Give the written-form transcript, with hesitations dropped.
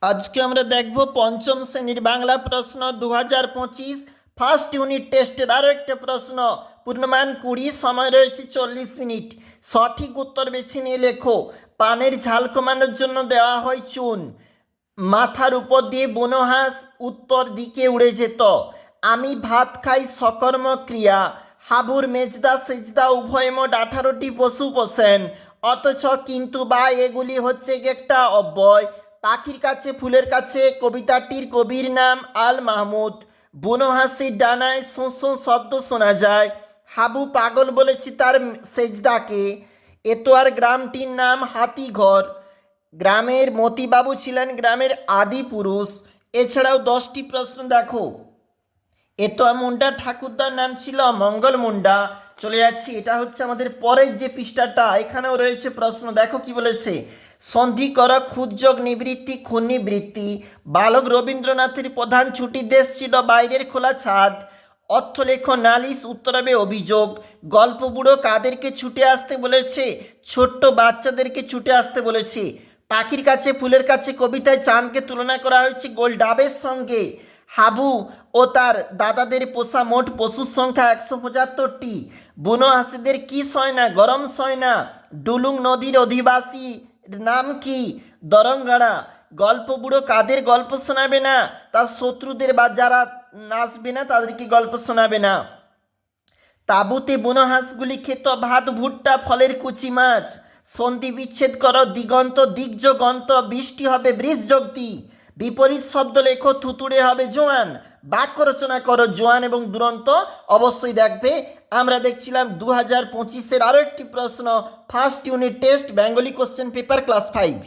আজকে আমরা দেখব পঞ্চম শ্রেণীর বাংলা প্রশ্ন 2025 ফার্স্ট ইউনিট টেস্টের আরও একটা প্রশ্ন। পূর্ণমান 20, সময় রয়েছে 40 মিনিট। সঠিক উত্তর বেছে নিয়ে লেখো। পানের ঝাল কমানোর জন্য দেওয়া হয় চুন। মাথার উপর দিয়ে বুনো হাঁস উত্তর দিকে উড়ে যেত। আমি ভাত খাই সকর্ম ক্রিয়া। হাবুর মেজদা সেজদা উভয় মোট 18টি পশু পোষেন, অথচ কিন্তু বা এগুলি হচ্ছে একটা অব্যয়। পাখির কাছে ফুলের কাছে কবিতাটির কবির নাম আল মাহমুদ। বুনো হাসির ডানায় শোঁ শোঁ শব্দ শোনা যায়। হাবু পাগল বলেছি তার সেজদাকে। এতোয়ার গ্রামটির নাম হাতিঘর। গ্রামের মতিবাবু ছিলেন গ্রামের আদি পুরুষ। এছাড়াও 10টি প্রশ্ন দেখো। এতোয়া মুন্ডা ঠাকুরদার নাম ছিল মঙ্গল মুন্ডা। চলে যাচ্ছি, এটা হচ্ছে আমাদের পরের যে পৃষ্ঠাটা, এখানেও রয়েছে প্রশ্ন। দেখো কি বলেছে। সন্ধি কর ক্ষুদ্যোগ নিবৃত্তি ক্ষুণ্ণিবৃত্তি। বালক রবীন্দ্রনাথের প্রধান ছুটির দেশ ছিল বাইরের খোলা ছাদ। অর্থলেখ নালিশ, উত্তর হবে অভিযোগ। গল্প বুড়ো কাদেরকে ছুটে আসতে বলেছে? ছোট্ট বাচ্চাদেরকে ছুটে আসতে বলেছে। পাখির কাছে ফুলের কাছে কবিতায় চাঁদকে তুলনা করা হয়েছে গোল ডাবের সঙ্গে। হাবু ও তার দাদাদের পোষা মোট পশুর সংখ্যা 175টি। বুনো হাসিদের কি সয় না? গরম সয় না। ডুলুং নদীর অধিবাসী নাম কি? দরঙ্গাড়া। গল্প বুড়ো কাদের গল্প শোনাবে না? তার শত্রুদের বা যারা নাচবে না তাদেরকে গল্প শোনাবে না। তাঁবুতে বুনো হাঁসগুলি খেত ভাত ভুট্টা ফলের কুচি মাছ। সন্ধি বিচ্ছেদ করো দিগন্ত দিগ্যোগন্ত। বৃষ্টি হবে বৃষযোগতি। বিপরীত শব্দ লেখো, থুতুড়ে হবে জোয়ান। বাক্য রচনা করো জোয়ান এবং দুরন্ত। অবশ্যই দেখবে। আমরা দেখছিলাম 2025-এর আরও একটি প্রশ্ন, first unit test, Bengali question paper, class 5।